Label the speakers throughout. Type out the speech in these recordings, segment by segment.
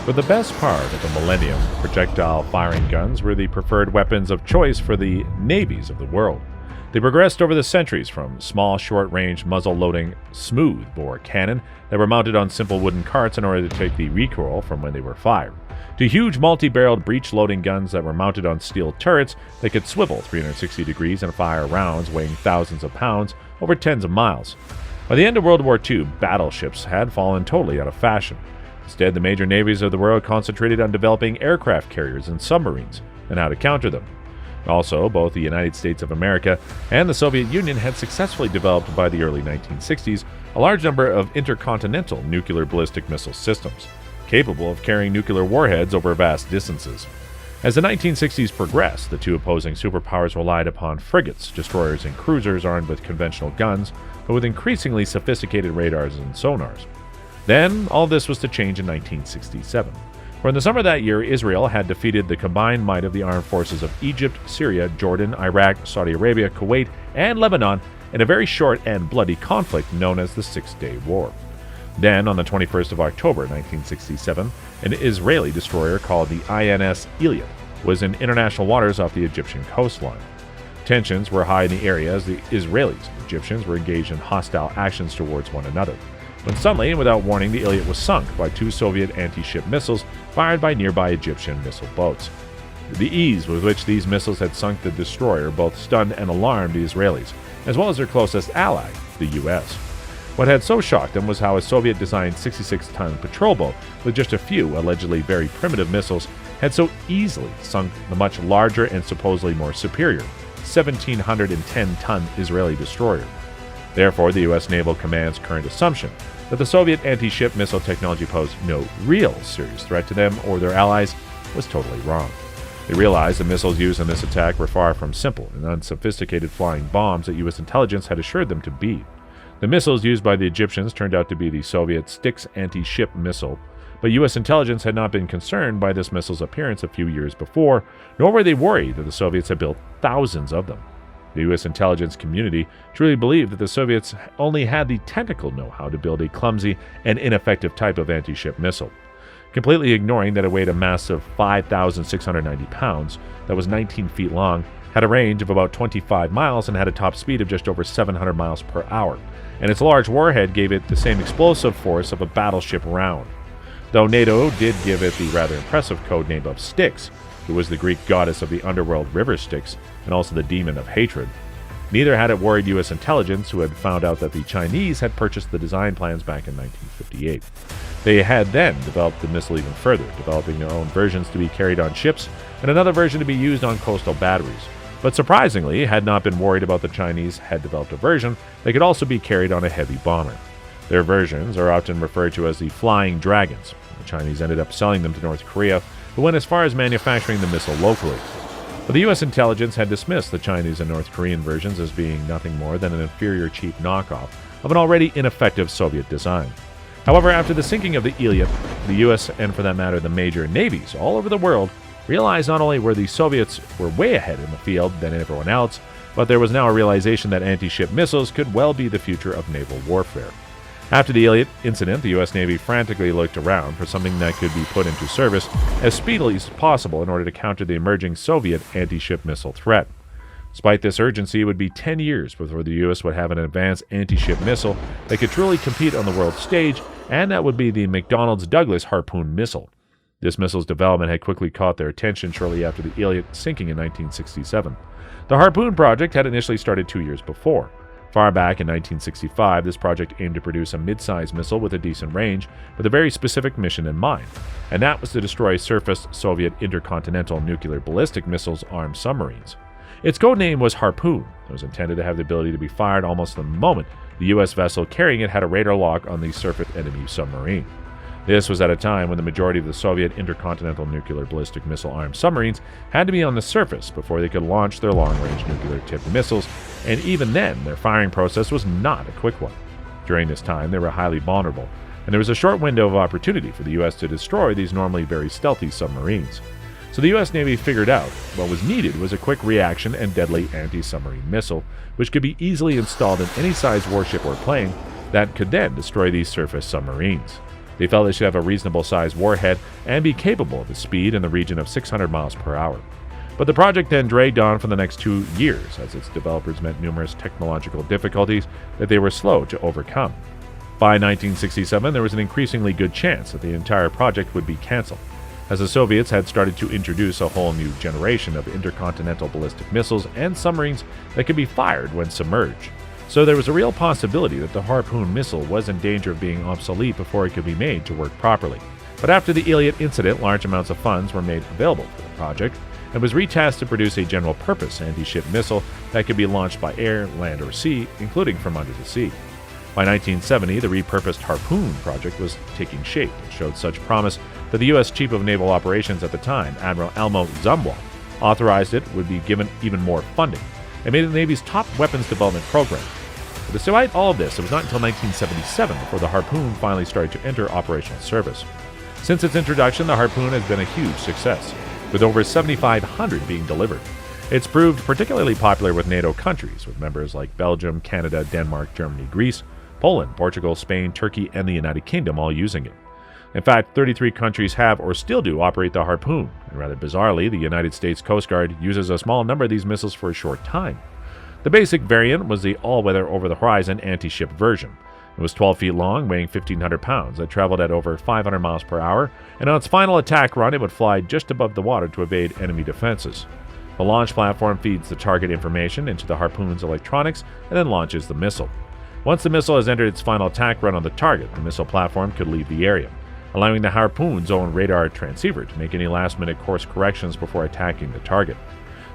Speaker 1: For the best part of the millennium, projectile firing guns were the preferred weapons of choice for the navies of the world. They progressed over the centuries from small, short-range, muzzle-loading, smooth-bore cannon that were mounted on simple wooden carts in order to take the recoil from when they were fired, to huge multi-barreled breech-loading guns that were mounted on steel turrets that could swivel 360 degrees and fire rounds weighing thousands of pounds over tens of miles. By the end of World War II, battleships had fallen totally out of fashion. Instead, the major navies of the world concentrated on developing aircraft carriers and submarines and how to counter them. Also, both the United States of America and the Soviet Union had successfully developed by the early 1960s a large number of intercontinental nuclear ballistic missile systems, capable of carrying nuclear warheads over vast distances. As the 1960s progressed, the two opposing superpowers relied upon frigates, destroyers, and cruisers armed with conventional guns, but with increasingly sophisticated radars and sonars. Then, all this was to change in 1967, for in the summer of that year, Israel had defeated the combined might of the armed forces of Egypt, Syria, Jordan, Iraq, Saudi Arabia, Kuwait, and Lebanon in a very short and bloody conflict known as the Six-Day War. Then, on the 21st of October 1967, an Israeli destroyer called the INS Elliott was in international waters off the Egyptian coastline. Tensions were high in the area as the Israelis and Egyptians were engaged in hostile actions towards one another, when suddenly and without warning the Elliott was sunk by two Soviet anti-ship missiles fired by nearby Egyptian missile boats. The ease with which these missiles had sunk the destroyer both stunned and alarmed the Israelis, as well as their closest ally, the U.S. What had so shocked them was how a Soviet-designed 66-ton patrol boat with just a few allegedly very primitive missiles had so easily sunk the much larger and supposedly more superior 1,710-ton Israeli destroyer. Therefore, the U.S. Naval Command's current assumption that the Soviet anti-ship missile technology posed no real serious threat to them or their allies was totally wrong. They realized the missiles used in this attack were far from simple and unsophisticated flying bombs that U.S. intelligence had assured them to be. The missiles used by the Egyptians turned out to be the Soviet Styx anti-ship missile, but U.S. intelligence had not been concerned by this missile's appearance a few years before, nor were they worried that the Soviets had built thousands of them. The U.S. intelligence community truly believed that the Soviets only had the technical know-how to build a clumsy and ineffective type of anti-ship missile, completely ignoring that it weighed a massive 5,690 pounds, that was 19 feet long, had a range of about 25 miles, and had a top speed of just over 700 miles per hour, and its large warhead gave it the same explosive force of a battleship round. Though NATO did give it the rather impressive code name of Styx, who was the Greek goddess of the underworld river Styx and also the demon of hatred, neither had it worried U.S. intelligence, who had found out that the Chinese had purchased the design plans back in 1958. They had then developed the missile even further, developing their own versions to be carried on ships and another version to be used on coastal batteries. But surprisingly, had not been worried about the Chinese had developed a version that could also be carried on a heavy bomber. Their versions are often referred to as the Flying Dragons. The Chinese ended up selling them to North Korea, who went as far as manufacturing the missile locally. But the U.S. intelligence had dismissed the Chinese and North Korean versions as being nothing more than an inferior cheap knockoff of an already ineffective Soviet design. However, after the sinking of the Elliott, the U.S. and for that matter the major navies all over the world realized not only were the Soviets were way ahead in the field than everyone else, but there was now a realization that anti-ship missiles could well be the future of naval warfare. After the Elliott incident, the U.S. Navy frantically looked around for something that could be put into service as speedily as possible in order to counter the emerging Soviet anti-ship missile threat. Despite this urgency, it would be 10 years before the U.S. would have an advanced anti-ship missile that could truly compete on the world stage, and that would be the McDonnell Douglas Harpoon missile. This missile's development had quickly caught their attention shortly after the Elliott sinking in 1967. The Harpoon project had initially started 2 years before. Far back in 1965, this project aimed to produce a mid-sized missile with a decent range, with a very specific mission in mind, and that was to destroy surface Soviet intercontinental nuclear ballistic missiles armed submarines. Its code name was Harpoon. It was intended to have the ability to be fired almost the moment the U.S. vessel carrying it had a radar lock on the surface enemy submarine. This was at a time when the majority of the Soviet intercontinental nuclear ballistic missile armed submarines had to be on the surface before they could launch their long-range nuclear-tipped missiles, and even then, their firing process was not a quick one. During this time, they were highly vulnerable, and there was a short window of opportunity for the U.S. to destroy these normally very stealthy submarines. So the U.S. Navy figured out what was needed was a quick reaction and deadly anti-submarine missile, which could be easily installed in any size warship or plane that could then destroy these surface submarines. They felt they should have a reasonable sized warhead and be capable of a speed in the region of 600 miles per hour. But the project then dragged on for the next 2 years as its developers met numerous technological difficulties that they were slow to overcome. By 1967, there was an increasingly good chance that the entire project would be cancelled, as the Soviets had started to introduce a whole new generation of intercontinental ballistic missiles and submarines that could be fired when submerged. So there was a real possibility that the Harpoon missile was in danger of being obsolete before it could be made to work properly. But after the Iliad incident, large amounts of funds were made available for the project and was retasked to produce a general-purpose anti-ship missile that could be launched by air, land, or sea, including from under the sea. By 1970, the repurposed Harpoon project was taking shape and showed such promise that the U.S. Chief of Naval Operations at the time, Admiral Elmo Zumwalt, authorized it would be given even more funding and made it the Navy's top weapons development program. But despite all of this, it was not until 1977 before the Harpoon finally started to enter operational service. Since its introduction, the Harpoon has been a huge success, with over 7,500 being delivered. It's proved particularly popular with NATO countries, with members like Belgium, Canada, Denmark, Germany, Greece, Poland, Portugal, Spain, Turkey, and the United Kingdom all using it. In fact, 33 countries have or still do operate the Harpoon, and rather bizarrely, the United States Coast Guard uses a small number of these missiles for a short time. The basic variant was the all-weather over-the-horizon anti-ship version. It was 12 feet long, weighing 1,500 pounds. It traveled at over 500 miles per hour, and on its final attack run, it would fly just above the water to evade enemy defenses. The launch platform feeds the target information into the Harpoon's electronics and then launches the missile. Once the missile has entered its final attack run on the target, the missile platform could leave the area, allowing the Harpoon's own radar transceiver to make any last-minute course corrections before attacking the target.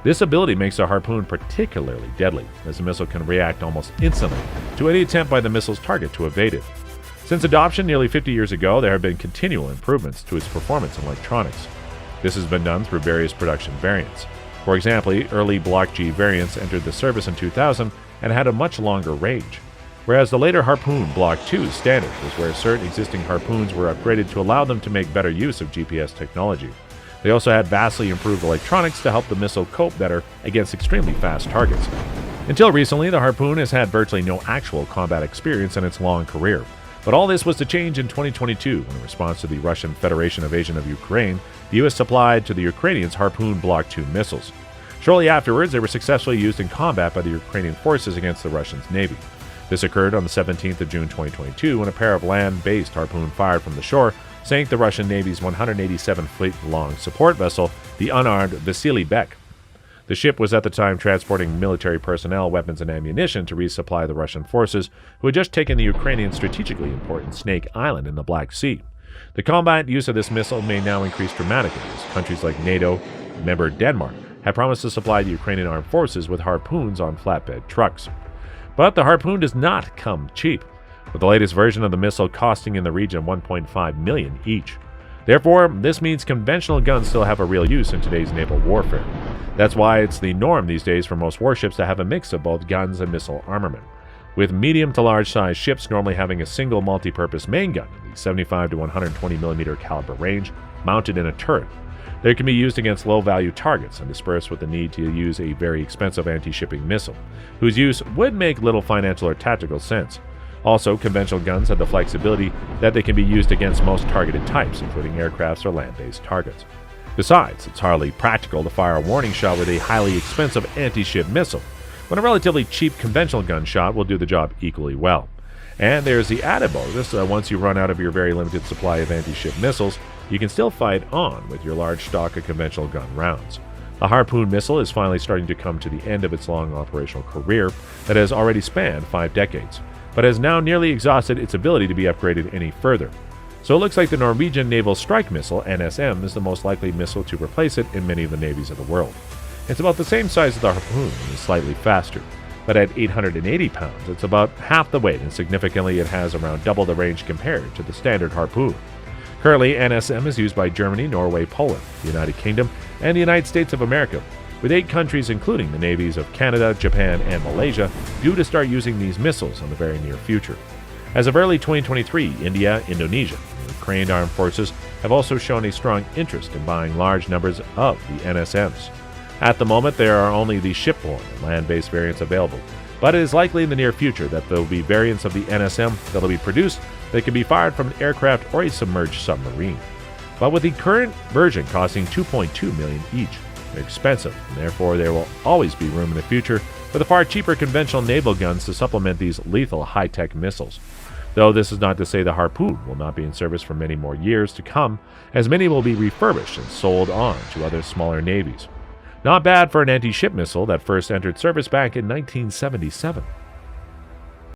Speaker 1: This ability makes the Harpoon particularly deadly, as the missile can react almost instantly to any attempt by the missile's target to evade it. Since adoption nearly 50 years ago, there have been continual improvements to its performance and electronics. This has been done through various production variants. For example, early Block G variants entered the service in 2000 and had a much longer range, whereas the later Harpoon Block II standard was where certain existing Harpoons were upgraded to allow them to make better use of GPS technology. They also had vastly improved electronics to help the missile cope better against extremely fast targets. Until recently, the Harpoon has had virtually no actual combat experience in its long career. But all this was to change in 2022 when, in response to the Russian Federation invasion of Ukraine, the U.S. supplied to the Ukrainians Harpoon Block II missiles. Shortly afterwards, they were successfully used in combat by the Ukrainian forces against the Russian Navy. This occurred on the 17th of June 2022 when a pair of land-based Harpoon fired from the shore sank the Russian Navy's 187-foot-long support vessel, the unarmed Vasily Beck. The ship was at the time transporting military personnel, weapons, and ammunition to resupply the Russian forces, who had just taken the Ukrainian strategically important Snake Island in the Black Sea. The combat use of this missile may now increase dramatically, as countries like NATO, member Denmark, have promised to supply the Ukrainian armed forces with Harpoons on flatbed trucks. But the Harpoon does not come cheap, with the latest version of the missile costing in the region of $1.5 million each. Therefore, this means conventional guns still have a real use in today's naval warfare. That's why it's the norm these days for most warships to have a mix of both guns and missile armament, with medium to large size ships normally having a single multi-purpose main gun in the 75 to 120 millimeter caliber range, mounted in a turret. They can be used against low-value targets and dispersed with the need to use a very expensive anti-shipping missile, whose use would make little financial or tactical sense. Also, conventional guns have the flexibility that they can be used against most targeted types, including aircrafts or land-based targets. Besides, it's hardly practical to fire a warning shot with a highly expensive anti-ship missile, when a relatively cheap conventional gun shot will do the job equally well. And there's the added bonus: once you run out of your very limited supply of anti-ship missiles, you can still fight on with your large stock of conventional gun rounds. The Harpoon missile is finally starting to come to the end of its long operational career that has already spanned 5 decades, but has now nearly exhausted its ability to be upgraded any further. So it looks like the Norwegian Naval Strike Missile, NSM, is the most likely missile to replace it in many of the navies of the world. It's about the same size as the Harpoon and is slightly faster, but at 880 pounds, it's about half the weight, and significantly it has around double the range compared to the standard Harpoon. Currently, NSM is used by Germany, Norway, Poland, the United Kingdom, and the United States of America, with 8 countries, including the navies of Canada, Japan, and Malaysia, due to start using these missiles in the very near future. As of early 2023, India, Indonesia, and the Ukraine armed forces have also shown a strong interest in buying large numbers of the NSMs. At the moment, there are only the shipborne and land-based variants available, but it is likely in the near future that there will be variants of the NSM that will be produced They can be fired from an aircraft or a submerged submarine. But with the current version costing $2.2 million each, they're expensive, and therefore there will always be room in the future for the far cheaper conventional naval guns to supplement these lethal high-tech missiles. Though this is not to say the Harpoon will not be in service for many more years to come, as many will be refurbished and sold on to other smaller navies. Not bad for an anti-ship missile that first entered service back in 1977.